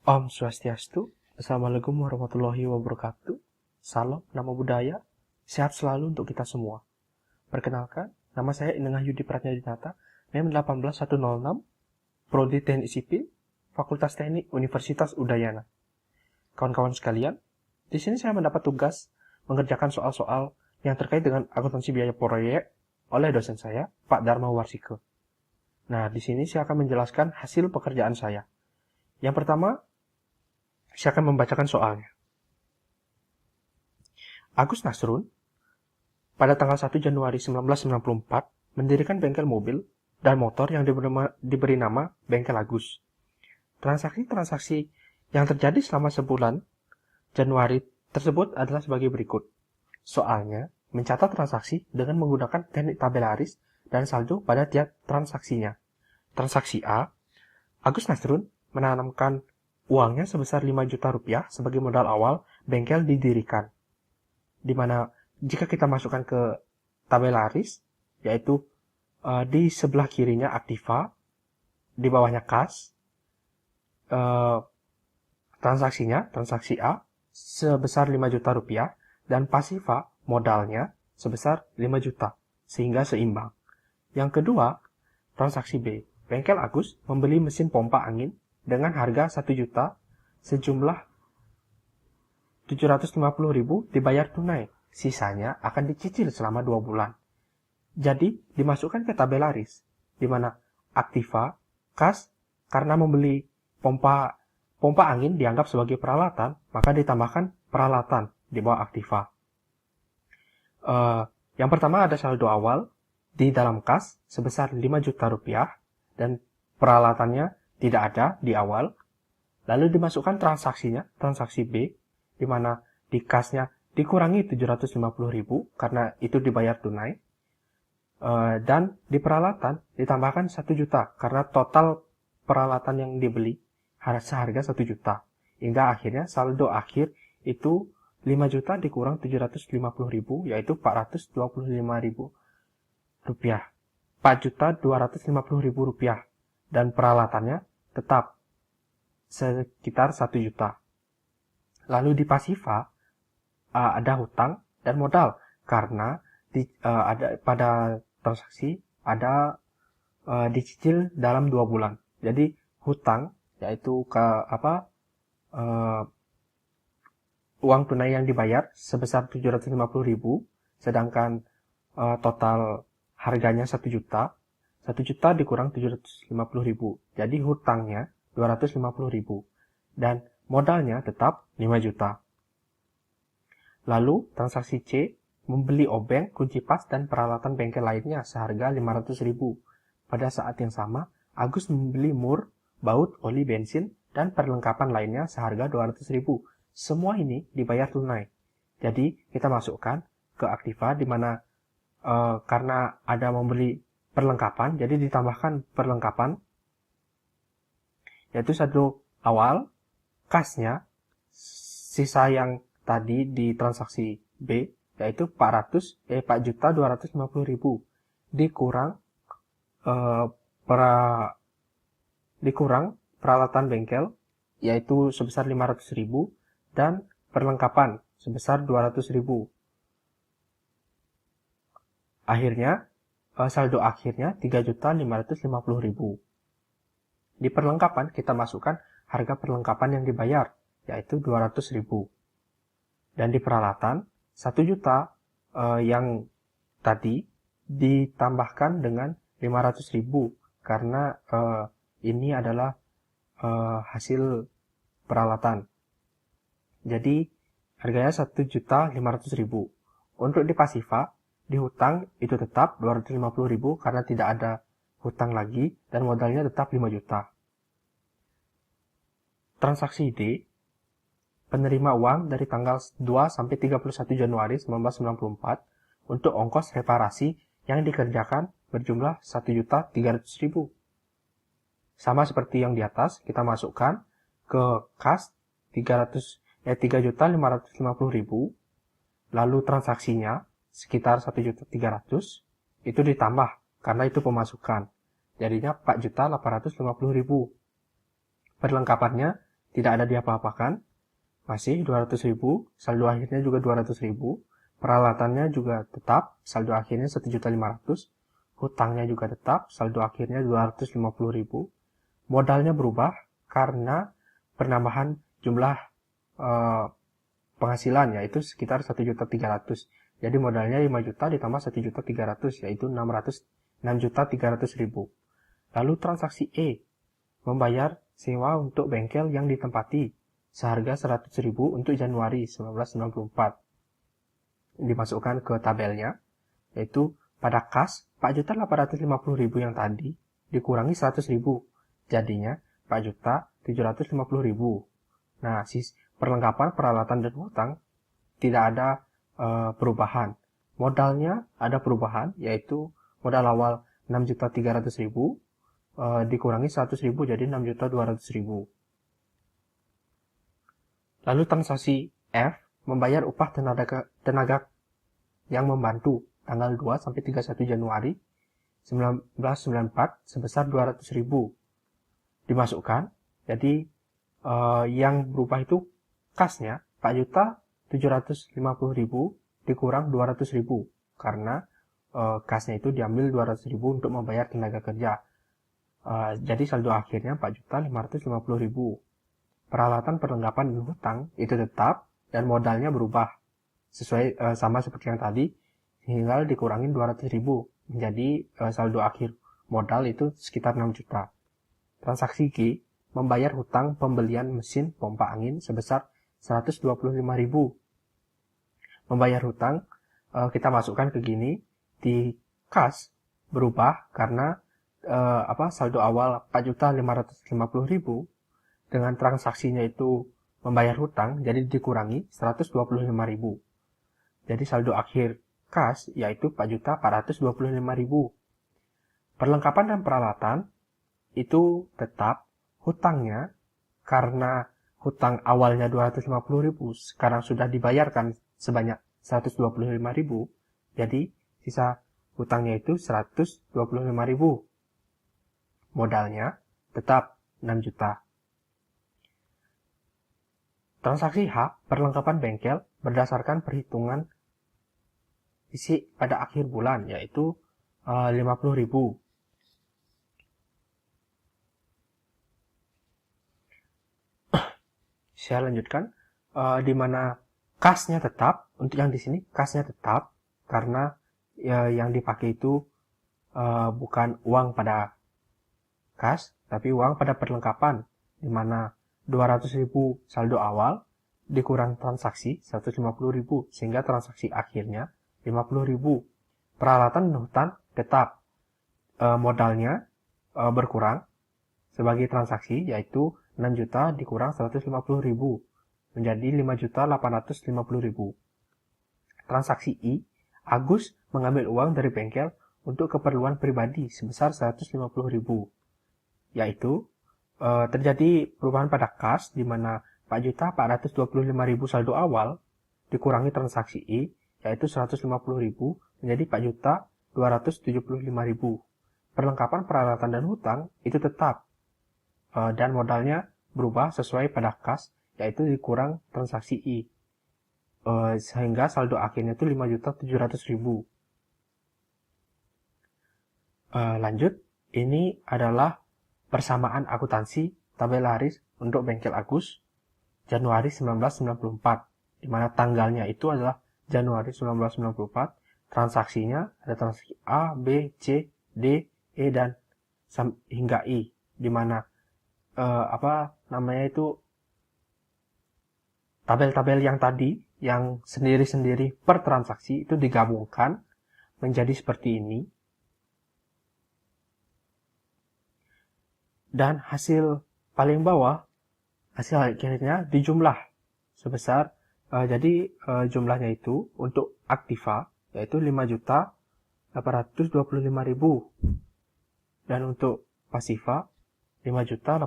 Om Swastiastu, Assalamualaikum warahmatullahi wabarakatuh. Salam, nama budaya, sehat selalu untuk kita semua. Perkenalkan, nama saya Inengah Yudi Pratnyadinata, NEM 18106, Prodi Teknik Sipil, Fakultas Teknik Universitas Udayana. Kawan-kawan sekalian, di sini saya mendapat tugas mengerjakan soal-soal yang terkait dengan akuntansi biaya proyek oleh dosen saya, Pak Dharma Warsike. Nah, di sini saya akan menjelaskan hasil pekerjaan saya. Yang pertama, saya akan membacakan soalnya. Agus Nasrun, pada tanggal 1 Januari 1994, mendirikan bengkel mobil dan motor yang diberi nama Bengkel Agus. Transaksi-transaksi yang terjadi selama sebulan Januari tersebut adalah sebagai berikut. Soalnya, mencatat transaksi dengan menggunakan teknik tabelaris dan saldo pada tiap transaksinya. Transaksi A, Agus Nasrun menanamkan uangnya sebesar 5 juta rupiah sebagai modal awal bengkel didirikan. Di mana jika kita masukkan ke tabelaris, yaitu di sebelah kirinya aktiva, di bawahnya kas, transaksinya, transaksi A, sebesar 5 juta rupiah, dan pasiva modalnya sebesar 5 juta, sehingga seimbang. Yang kedua, transaksi B, Bengkel Agus membeli mesin pompa angin dengan harga 1 juta sejumlah 750.000 dibayar tunai. Sisanya akan dicicil selama 2 bulan. Jadi, dimasukkan ke tabelaris, di mana aktiva, kas, karena membeli pompa angin dianggap sebagai peralatan, maka ditambahkan peralatan di bawah aktiva. Yang pertama ada saldo awal di dalam kas sebesar 5 juta rupiah dan peralatannya tidak ada di awal. Lalu dimasukkan transaksinya, transaksi B, di mana di kasnya dikurangi 750.000 karena itu dibayar tunai. Dan di peralatan ditambahkan 1 juta karena total peralatan yang dibeli seharga 1 juta. Hingga akhirnya saldo akhir itu 5 juta dikurang 750.000 yaitu 425.000 rupiah. 4.250.000 rupiah. Dan peralatannya tetap sekitar 1 juta. Lalu di pasiva ada hutang dan modal karena ada pada transaksi ada dicicil dalam 2 bulan. Jadi hutang yaitu uang tunai yang dibayar sebesar 750.000 sedangkan total harganya 1 juta. 1 juta dikurang 750.000. Jadi hutangnya 250.000 dan modalnya tetap 5 juta. Lalu transaksi C, membeli obeng, kunci pas, dan peralatan bengkel lainnya seharga 500.000. Pada saat yang sama, Agus membeli mur, baut, oli bensin, dan perlengkapan lainnya seharga 200.000. Semua ini dibayar tunai. Jadi kita masukkan ke aktiva di mana karena ada membeli perlengkapan, jadi ditambahkan perlengkapan, yaitu saldo awal, kasnya, sisa yang tadi di transaksi B, yaitu 4.250.000 dikurang peralatan bengkel, yaitu sebesar 500.000 dan perlengkapan sebesar 200.000. Akhirnya, saldo akhirnya 3.550.000. Di perlengkapan kita masukkan harga perlengkapan yang dibayar, yaitu 200.000. Dan di peralatan 1 juta yang tadi ditambahkan dengan 500.000 karena ini adalah hasil peralatan. Jadi harganya 1.500.000. Untuk di pasiva, di hutang itu tetap 250.000 karena tidak ada hutang lagi dan modalnya tetap 5 juta. Transaksi D, penerima uang dari tanggal 2 sampai 31 Januari 1994 untuk ongkos reparasi yang dikerjakan berjumlah 1.300.000. Sama seperti yang di atas, kita masukkan ke kas 3.550.000, lalu transaksinya sekitar 1.300.000 itu ditambah karena itu pemasukan. Jadinya 4.850.000. Perlengkapannya tidak ada diapa-apakan, masih 200.000, saldo akhirnya juga 200.000, peralatannya juga tetap, saldo akhirnya 1.500.000, hutangnya juga tetap, saldo akhirnya 250.000, modalnya berubah karena penambahan jumlah penghasilan, yaitu sekitar 1.300.000. Jadi modalnya 5 juta ditambah 1.300.000, yaitu 6.300.000. Lalu transaksi E, membayar sewa untuk bengkel yang ditempati seharga 100.000 untuk Januari 1994. Dimasukkan ke tabelnya, yaitu pada kas 4.850.000 yang tadi dikurangi 100.000, jadinya 4.750.000. Nah, perlengkapan, peralatan, dan hutang tidak ada perubahan. Modalnya ada perubahan, yaitu modal awal 6.300.000 dikurangi 100.000 jadi 6.200.000. Lalu transaksi F, membayar upah tenaga yang membantu tanggal 2 sampai 31 Januari 1994 sebesar 200.000. Dimasukkan, jadi yang berubah itu kasnya 4.750.000 dikurang 200.000 karena kasnya itu diambil 200.000 untuk membayar tenaga kerja. Jadi saldo akhirnya 4.550.000. Peralatan, perlengkapan, dan hutang itu tetap dan modalnya berubah sesuai sama seperti yang tadi, tinggal dikurangin 200.000 menjadi saldo akhir modal itu sekitar 6 juta. Transaksi G, membayar hutang pembelian mesin pompa angin sebesar 125.000. Membayar hutang kita masukkan ke gini, di kas berubah karena saldo awal 4.550.000 dengan transaksinya itu membayar hutang, jadi dikurangi 125.000. Jadi saldo akhir kas yaitu 4.425.000. Perlengkapan dan peralatan itu tetap, hutangnya karena hutang awalnya 250.000 sekarang sudah dibayarkan sebanyak 125.000, jadi sisa hutangnya itu 125.000. Modalnya tetap 6 juta. Transaksi H, perlengkapan bengkel berdasarkan perhitungan isi pada akhir bulan, yaitu 50.000. Saya lanjutkan, di mana kasnya tetap, untuk yang di sini kasnya tetap karena yang dipakai itu bukan uang pada kas, tapi uang pada perlengkapan, di mana 200.000 saldo awal dikurang transaksi 150.000 sehingga transaksi akhirnya 50.000. Peralatan dan hutang tetap, modalnya berkurang sebagai transaksi yaitu 6 juta dikurang 150.000 menjadi 5.850.000. Transaksi I, Agus mengambil uang dari bengkel untuk keperluan pribadi sebesar 150.000, yaitu terjadi perubahan pada kas di mana 4.425.000 saldo awal dikurangi transaksi I yaitu 150.000 menjadi 4.275.000. Perlengkapan, peralatan, dan hutang itu tetap dan modalnya berubah sesuai pada kas yaitu dikurang transaksi I sehingga saldo akhirnya itu 5.700.000. Lanjut, ini adalah persamaan akuntansi tabel laris untuk bengkel Agus Januari 1994, di mana tanggalnya itu adalah Januari 1994, transaksinya ada transaksi A, B, C, D, E, dan hingga I, di mana tabel-tabel yang tadi yang sendiri-sendiri per transaksi itu digabungkan menjadi seperti ini. Dan hasil paling bawah, hasil akhirnya dijumlah sebesar, jumlahnya itu untuk aktiva yaitu 5.825.000 dan untuk pasiva 5.825.000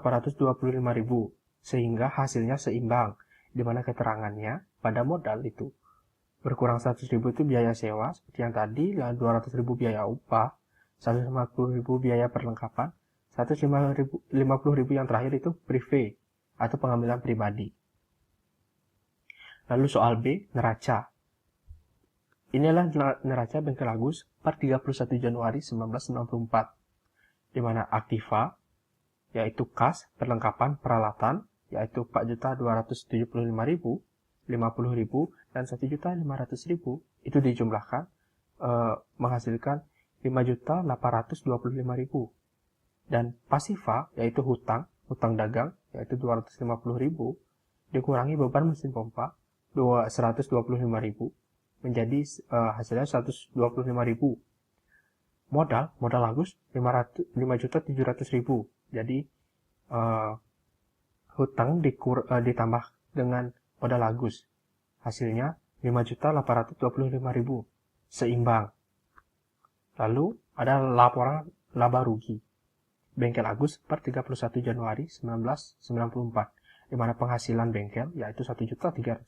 sehingga hasilnya seimbang, di mana keterangannya pada modal itu berkurang 100.000 itu biaya sewa seperti yang tadi, dan 200.000 biaya upah, 150.000 biaya perlengkapan, 150.000 yang terakhir itu privé atau pengambilan pribadi. Lalu soal B, neraca. Inilah neraca Bengkel Agus per 31 Januari 1994, di mana aktiva, yaitu kas, perlengkapan, peralatan, yaitu 4.275.000, 50.000, dan 1.500.000, itu dijumlahkan menghasilkan 5.825.000. Dan pasiva, yaitu hutang dagang, yaitu 250.000, dikurangi beban mesin pompa 125.000, menjadi hasilnya 125.000. Modal Agus 5.700.000. Jadi hutang ditambah dengan modal Agus, hasilnya 5.825.000, seimbang. Lalu ada laporan laba rugi Bengkel Agus per 31 Januari 1994, di mana penghasilan bengkel yaitu 1.300.000,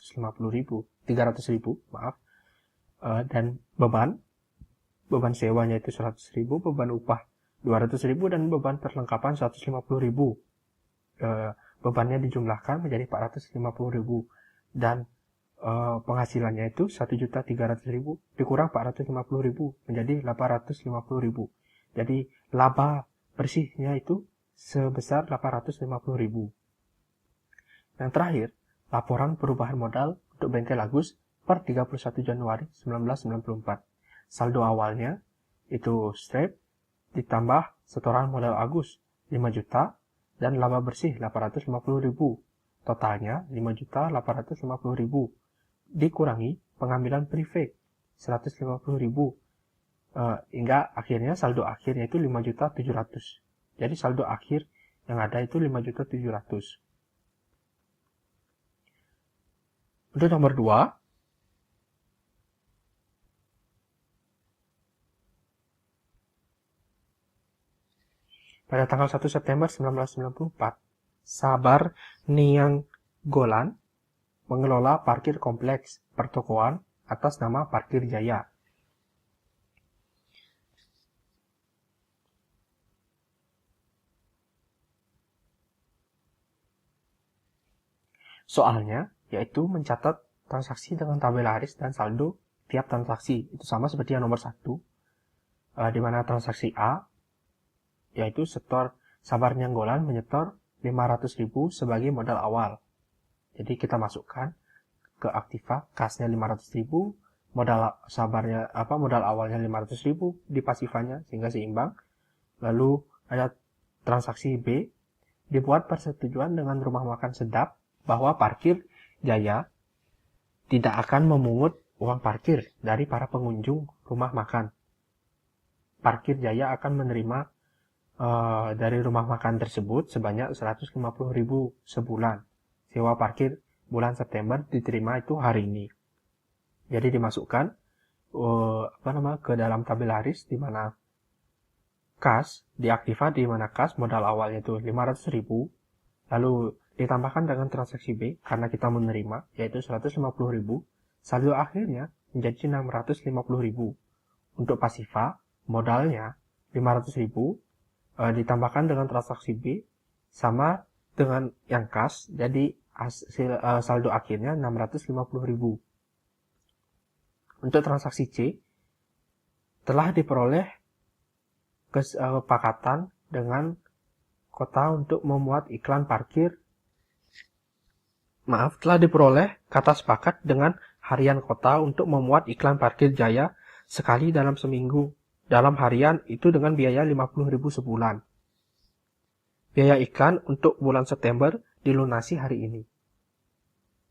dan beban sewanya itu 100.000, beban upah 200.000, dan beban perlengkapan 150.000. Bebannya dijumlahkan menjadi 450.000, dan penghasilannya itu 1.300.000 dikurang 450.000 menjadi 850.000. Jadi laba bersihnya itu sebesar 850.000. Yang terakhir, laporan perubahan modal untuk Bengkel Agus per 31 Januari 1994. Saldo awalnya itu strip ditambah setoran modal Agus 5 juta dan laba bersih 850.000. Totalnya 5.850.000 dikurangi pengambilan prefix 150.000, hingga akhirnya saldo akhirnya itu 5.700.000. Jadi saldo akhir yang ada itu 5.700.000. Untuk nomor 2, pada tanggal 1 September 1994, Sabar Niang Golan mengelola parkir kompleks pertokoan atas nama Parkir Jaya. Soalnya yaitu mencatat transaksi dengan tabel laris dan saldo tiap transaksi. Itu sama seperti yang nomor 1, di mana transaksi A yaitu setor Sabar Niang Golan menyetor 500.000 sebagai modal awal. Jadi kita masukkan ke aktiva, kasnya 500.000, modal awalnya 500.000 di pasifanya sehingga seimbang. Lalu ada transaksi B, dibuat persetujuan dengan rumah makan Sedap bahwa Parkir Jaya tidak akan memungut uang parkir dari para pengunjung rumah makan. Parkir Jaya akan menerima dari rumah makan tersebut sebanyak 150.000 sebulan. Sewa parkir bulan September diterima itu hari ini. Jadi dimasukkan ke dalam tabel laris, di mana kas diaktifkan, di mana kas modal awalnya itu 500.000, lalu ditambahkan dengan transaksi B karena kita menerima yaitu 150.000, saldo akhirnya menjadi 650.000. Untuk pasiva modalnya 500.000 ditambahkan dengan transaksi B sama dengan yang kas, jadi hasil saldo akhirnya 650.000. Untuk transaksi C, telah diperoleh kesepakatan dengan kota untuk memuat iklan parkir. Telah diperoleh kata sepakat dengan harian kota untuk memuat iklan Parkir Jaya sekali dalam seminggu. Dalam harian itu dengan biaya 50.000 sebulan. Biaya iklan untuk bulan September dilunasi hari ini.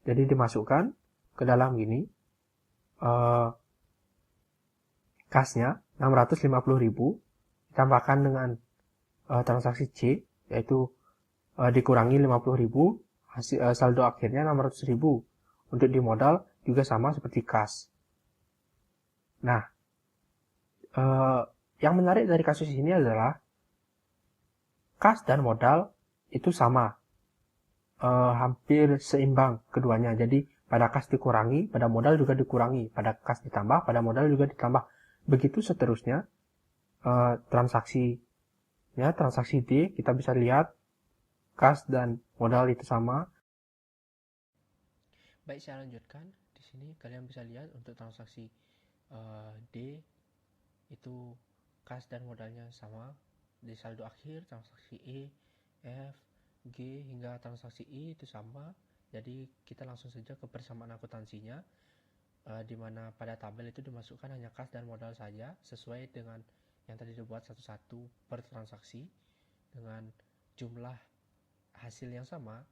Jadi dimasukkan ke dalam gini, kasnya 650.000 ditambahkan dengan transaksi C yaitu dikurangi 50.000, hasil saldo akhirnya 600.000. Untuk di modal juga sama seperti kas. Nah, yang menarik dari kasus ini adalah kas dan modal itu sama, hampir seimbang keduanya. Jadi pada kas dikurangi, pada modal juga dikurangi, pada kas ditambah, pada modal juga ditambah. Begitu seterusnya. Transaksi D kita bisa lihat kas dan modal itu sama. Baik, saya lanjutkan. Di sini kalian bisa lihat untuk transaksi D itu kas dan modalnya sama. Di saldo akhir transaksi E, F, G hingga transaksi I itu sama. Jadi kita langsung saja ke persamaan akuntansinya, di mana pada tabel itu dimasukkan hanya kas dan modal saja sesuai dengan yang tadi dibuat satu-satu per transaksi dengan jumlah hasil yang sama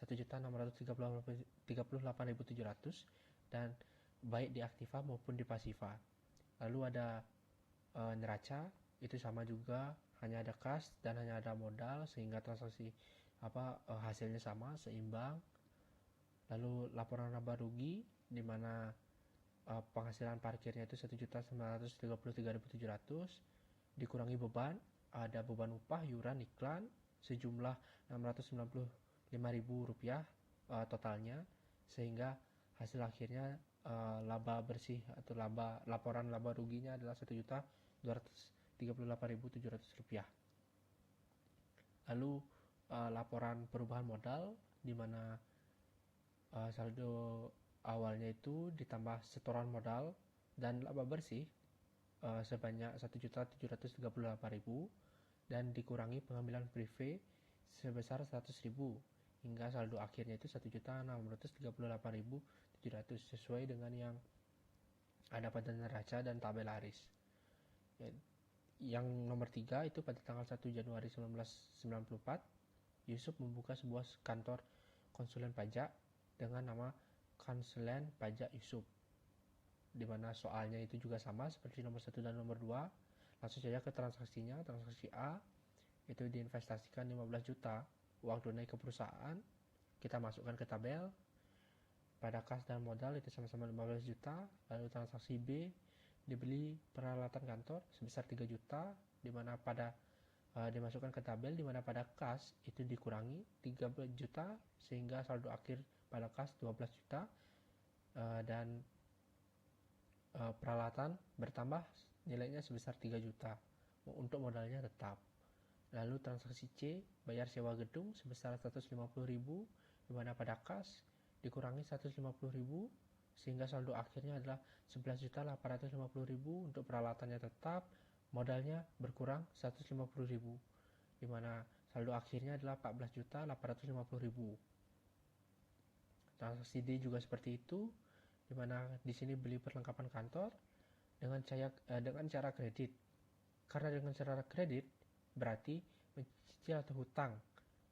1.638.700 dan baik di aktiva maupun di pasiva. Lalu ada neraca itu sama juga, hanya ada kas dan hanya ada modal sehingga transaksi hasilnya sama seimbang. Lalu laporan laba rugi di mana penghasilan parkirnya itu 1.933.700 dikurangi beban, ada beban upah, yuran, iklan sejumlah Rp695.000 totalnya, sehingga hasil akhirnya laba bersih atau laporan laba ruginya adalah Rp1.238.700. Lalu laporan perubahan modal di mana saldo awalnya itu ditambah setoran modal dan laba bersih sebanyak 1.738.000 dan dikurangi pengambilan privé sebesar 100.000 hingga saldo akhirnya itu 1.638.700 sesuai dengan yang ada pada neraca dan tabel laris. Yang nomor 3 itu pada tanggal 1 Januari 1994 Yusuf membuka sebuah kantor konsulen pajak dengan nama Konsulen Pajak Yusuf, di mana soalnya itu juga sama seperti nomor 1 dan nomor 2. Langsung saja ke transaksinya. Transaksi A itu diinvestasikan 15 juta uang tunai ke perusahaan, kita masukkan ke tabel. Pada kas dan modal itu sama-sama 15 juta. Lalu transaksi B dibeli peralatan kantor sebesar 3 juta, di mana pada dimasukkan ke tabel, di mana pada kas itu dikurangi 3 juta sehingga saldo akhir pada kas 12 juta, dan peralatan bertambah nilainya sebesar 3 juta untuk modalnya tetap. Lalu transaksi C bayar sewa gedung sebesar 150.000, di mana pada kas dikurangi 150.000 sehingga saldo akhirnya adalah 11.850.000 untuk peralatannya tetap, modalnya berkurang 150.000, di mana saldo akhirnya adalah 14.850.000. Transaksi D juga seperti itu, di mana di sini beli perlengkapan kantor dengan cara kredit. Karena dengan cara kredit berarti mencicil atau hutang,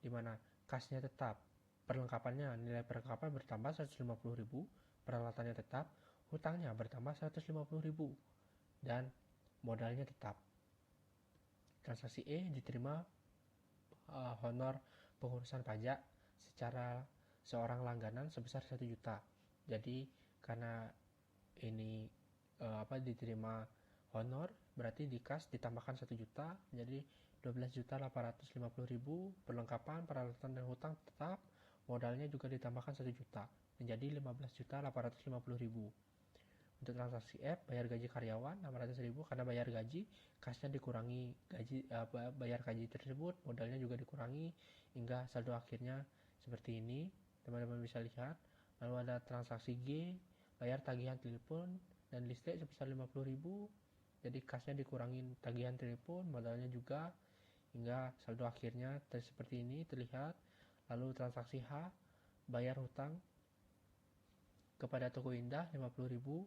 di mana kasnya tetap, perlengkapannya nilai perlengkapan bertambah 150.000, peralatannya tetap, hutangnya bertambah 150.000 dan modalnya tetap. Transaksi E diterima honor pengurusan pajak secara seorang langganan sebesar 1 juta. Jadi karena ini diterima honor, berarti di kas ditambahkan 1 juta, jadi 12.850.000, perlengkapan, peralatan dan hutang tetap, modalnya juga ditambahkan 1 juta, menjadi 15.850.000. Untuk transaksi F, bayar gaji karyawan 600.000, karena bayar gaji, kasnya dikurangi bayar gaji tersebut, modalnya juga dikurangi hingga saldo akhirnya seperti ini. Teman-teman bisa lihat. Lalu ada transaksi G, bayar tagihan telepon dan listrik sebesar 50.000, jadi kasnya dikurangi tagihan telepon, modalnya juga, hingga saldo akhirnya seperti ini terlihat. Lalu transaksi H, bayar hutang kepada Toko Indah 50.000,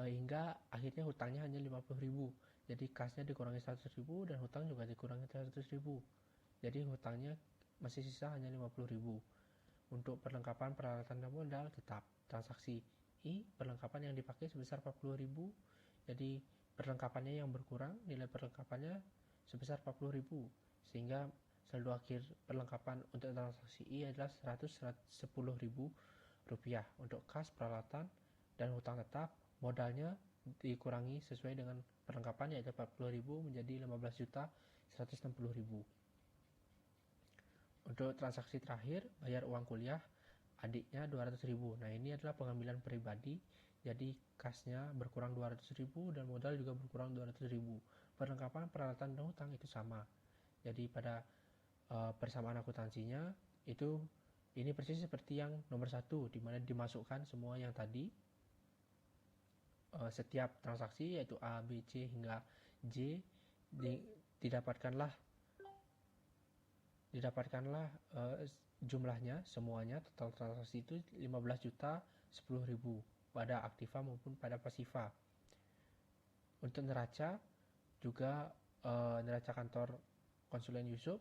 hingga akhirnya hutangnya hanya 50.000, jadi kasnya dikurangi 100.000 dan hutang juga dikurangi 100.000, jadi hutangnya masih sisa hanya 50.000. Untuk perlengkapan peralatan dan modal tetap. Transaksi I, perlengkapan yang dipakai sebesar 40.000, jadi perlengkapannya yang berkurang, nilai perlengkapannya sebesar 40.000, sehingga saldo akhir perlengkapan untuk transaksi I adalah 110.000 rupiah. Untuk kas, peralatan dan hutang tetap, modalnya dikurangi sesuai dengan perlengkapan yaitu 40.000 menjadi 15.160.000. Untuk transaksi terakhir, bayar uang kuliah adiknya 200.000. Nah, ini adalah pengambilan pribadi, jadi kasnya berkurang 200.000 dan modal juga berkurang 200.000. Perlengkapan, peralatan dan hutang itu sama. Jadi pada persamaan akuntansinya itu ini persis seperti yang nomor 1, di mana dimasukkan semua yang tadi, setiap transaksi yaitu A, B, C hingga J didapatkanlah jumlahnya semuanya, total transaksi itu 15 juta 10.000 pada aktiva maupun pada pasiva. Untuk neraca juga neraca kantor konsulen Yusuf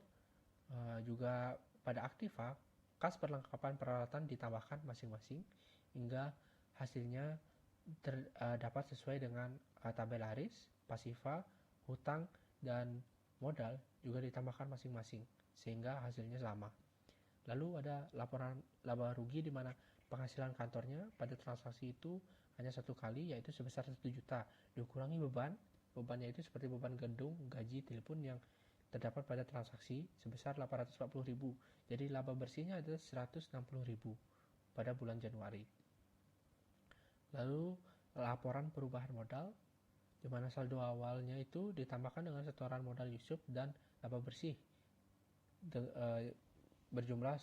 juga pada aktiva kas perlengkapan peralatan ditambahkan masing-masing hingga hasilnya dapat sesuai dengan tabel laris, pasiva, hutang, dan modal juga ditambahkan masing-masing sehingga hasilnya sama. Lalu ada laporan laba rugi di mana penghasilan kantornya pada transaksi itu hanya satu kali, yaitu sebesar 1 juta dikurangi bebannya itu seperti beban gedung, gaji, telepon yang terdapat pada transaksi sebesar 840.000. Jadi laba bersihnya adalah 160.000 pada bulan Januari. Lalu laporan perubahan modal di mana saldo awalnya itu ditambahkan dengan setoran modal Yusuf dan laba bersih berjumlah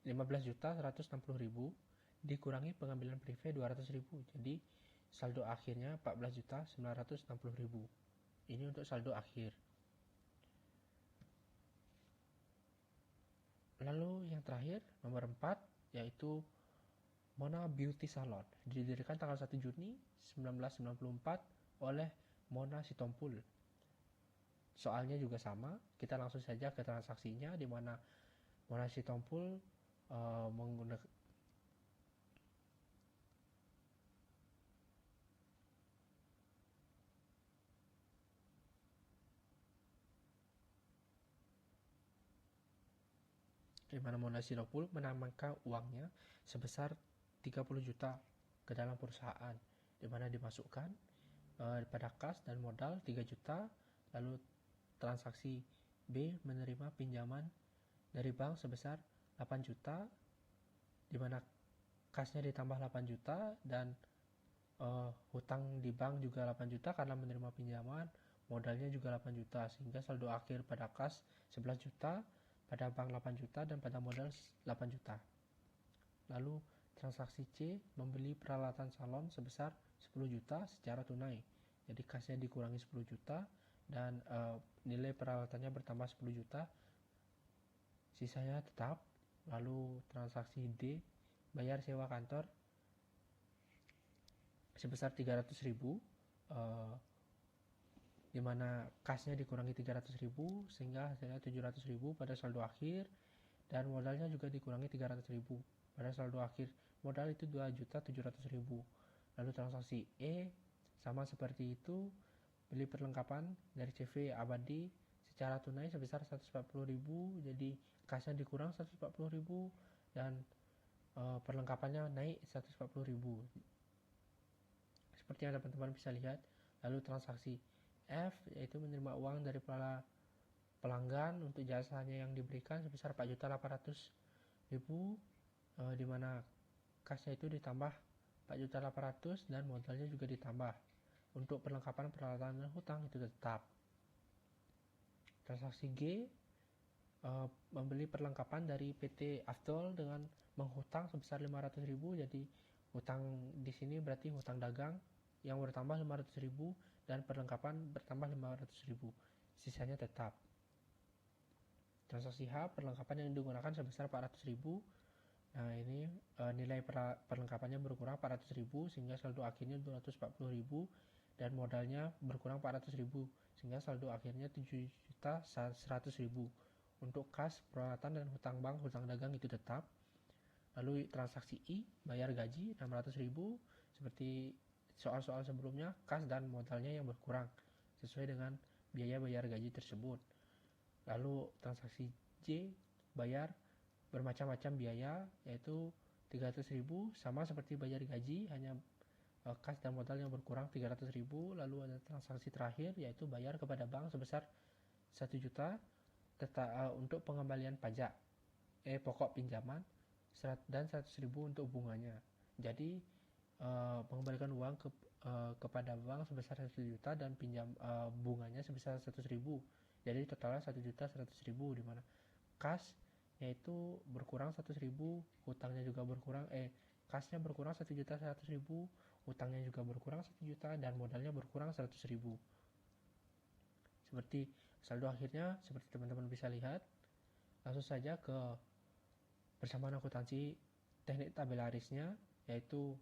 15.160.000 dikurangi pengambilan prive 200.000. Jadi saldo akhirnya 14.960.000. Ini untuk saldo akhir. Lalu yang terakhir nomor 4 yaitu Mona Beauty Salon, didirikan tanggal 1 Juni 1994 oleh Mona Sitompul. Soalnya juga sama, kita langsung saja ke transaksinya di mana Mona Sitompul menggunakan Mona Sitompul menambahkan uangnya sebesar 30 juta ke dalam perusahaan, di mana dimasukkan pada kas dan modal 3 juta. Lalu transaksi B menerima pinjaman dari bank sebesar 8 juta, di mana kasnya ditambah 8 juta dan hutang di bank juga 8 juta karena menerima pinjaman, modalnya juga 8 juta, sehingga saldo akhir pada kas 11 juta, pada bank 8 juta, dan pada modal 8 juta. Lalu transaksi C membeli peralatan salon sebesar 10 juta secara tunai. Jadi kasnya dikurangi 10 juta dan nilai peralatannya bertambah 10 juta, sisanya tetap. Lalu transaksi D bayar sewa kantor sebesar 300.000, di mana kasnya dikurangi 300.000 sehingga hasilnya 700.000 pada saldo akhir, dan modalnya juga dikurangi 300.000 pada saldo akhir. Modal itu 2.700.000. Lalu transaksi E sama seperti itu, beli perlengkapan dari CV Abadi secara tunai sebesar 140.000, jadi kasnya dikurang 140.000 dan perlengkapannya naik 140.000 seperti yang teman-teman bisa lihat. Lalu transaksi F yaitu menerima uang dari para pelanggan untuk jasanya yang diberikan sebesar 4.800.000, di mana kasnya itu ditambah 4.800.000 dan modalnya juga ditambah. Untuk perlengkapan peralatan dan hutang itu tetap. Transaksi G membeli perlengkapan dari PT Afdol dengan menghutang sebesar 500.000, jadi hutang di sini berarti hutang dagang yang bertambah 500.000 dan perlengkapan bertambah 500.000, sisanya tetap. Transaksi H, perlengkapan yang digunakan sebesar 400.000. Nah ini nilai perlengkapannya berkurang 400.000 sehingga saldo akhirnya 240.000 dan modalnya berkurang 400.000 sehingga saldo akhirnya 7.100.000. Untuk kas, peralatan, dan hutang bank, hutang dagang itu tetap. Lalu transaksi I, bayar gaji 600.000, seperti soal-soal sebelumnya, kas dan modalnya yang berkurang sesuai dengan biaya bayar gaji tersebut. Lalu transaksi J, bayar bermacam-macam biaya, yaitu 300.000, sama seperti bayar gaji, hanya kas dan modal yang berkurang 300.000. Lalu ada transaksi terakhir yaitu bayar kepada bank sebesar 1 juta untuk pengembalian pajak pokok pinjaman dan 100.000 untuk bunganya. Jadi mengembalikan uang kepada bank sebesar 1 juta dan bunganya sebesar 100.000. Jadi totalnya 1.100.000, di mana kas yaitu berkurang 100.000, hutangnya juga berkurang, kasnya berkurang 1.100.000, hutangnya juga berkurang 1 juta, dan modalnya berkurang 100.000. Seperti saldo akhirnya, seperti teman-teman bisa lihat, langsung saja ke persamaan akuntansi teknik tabelarisnya, yaitu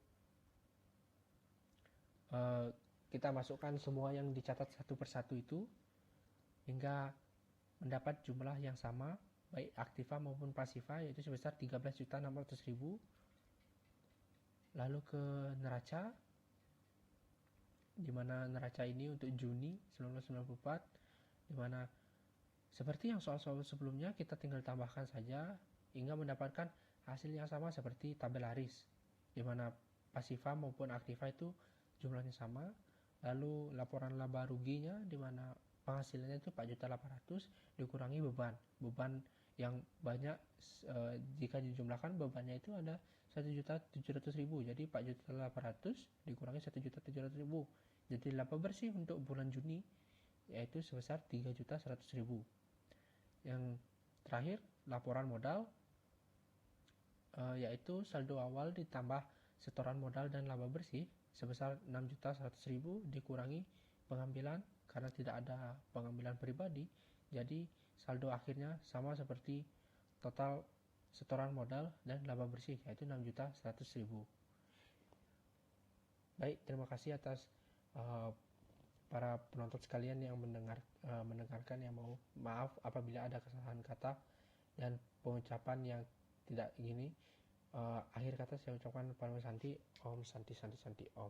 kita masukkan semua yang dicatat satu persatu itu hingga mendapat jumlah yang sama baik aktiva maupun pasiva, yaitu sebesar 13.600.000. Lalu ke neraca, di mana neraca ini untuk Juni 1994, di mana seperti yang soal-soal sebelumnya kita tinggal tambahkan saja hingga mendapatkan hasil yang sama seperti tabel laris, di mana pasiva maupun aktiva itu jumlahnya sama. Lalu laporan laba ruginya, di mana penghasilannya itu 4.800.000 dikurangi beban yang banyak, jika dijumlahkan bebannya itu ada 1.700.000, jadi 4.800.000 dikurangi 1.700.000, jadi laba bersih untuk bulan Juni yaitu sebesar 3.100.000. Yang terakhir laporan modal, yaitu saldo awal ditambah setoran modal dan laba bersih sebesar 6.100.000 dikurangi pengambilan karena tidak ada pengambilan pribadi, jadi saldo akhirnya sama seperti total setoran modal dan laba bersih, yaitu 6.100.000. Baik, terima kasih atas para penonton sekalian yang mendengarkan, yang maaf apabila ada kesalahan kata dan pengucapan yang tidak gini. Akhir kata saya ucapkan Parama Santi, Om Santi Santi Santi Om.